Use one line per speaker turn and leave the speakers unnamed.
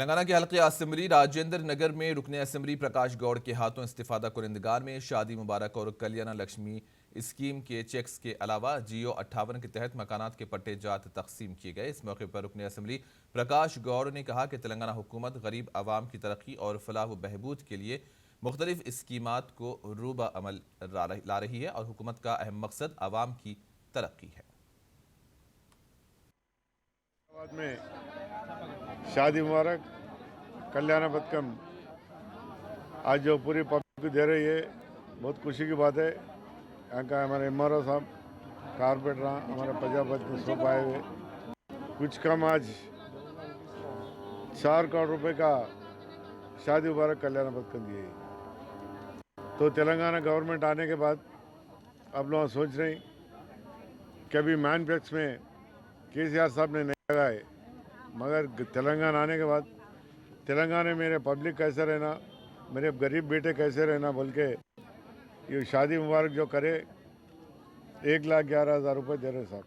तेलंगाना के हल्के असम्बली राजेंद्र नगर में रुकने असम्बली प्रकाश गौड़ के हाथों इस्तीफादा कुरिंदगार में शादी मुबारक और कल्याण लक्ष्मी स्कीम के चेक्स के अलावा जियो 58 के तहत मकानात के पट्टे जात तकसीम किए गए। इस मौके पर रुकने असम्बली प्रकाश गौड़ ने कहा कि तेलंगाना हुकूमत गरीब आवाम की तरक्की और फलाह व बहबूद के लिए मुख्तलिफ स्कीमात को रूबा अमल ला रही है और हुकूमत का अहम मकसद आवाम की तरक्की है।
में शादी मुबारक कल्याण पथकम आज जो पूरी पब्लिक को दे रही है, बहुत खुशी की बात है। यहाँ का हमारे MRO साहब, कारपोरेटर, हमारे प्रजापति सब आए हुए। कुछ कम आज 4 करोड़ रुपए का शादी मुबारक कल्याण पथकम दिए। तो तेलंगाना गवर्नमेंट आने के बाद अब लोग सोच रहे हैं कि अभी मैनफैक्स में KCR साहब ने नहीं लगाए, मगर तेलंगाना आने के बाद तेलंगाना में मेरे पब्लिक कैसे रहना, मेरे गरीब बेटे कैसे रहना बोल के ये शादी मुबारक जो करे 1,11,000 रुपये दे रहे साहब।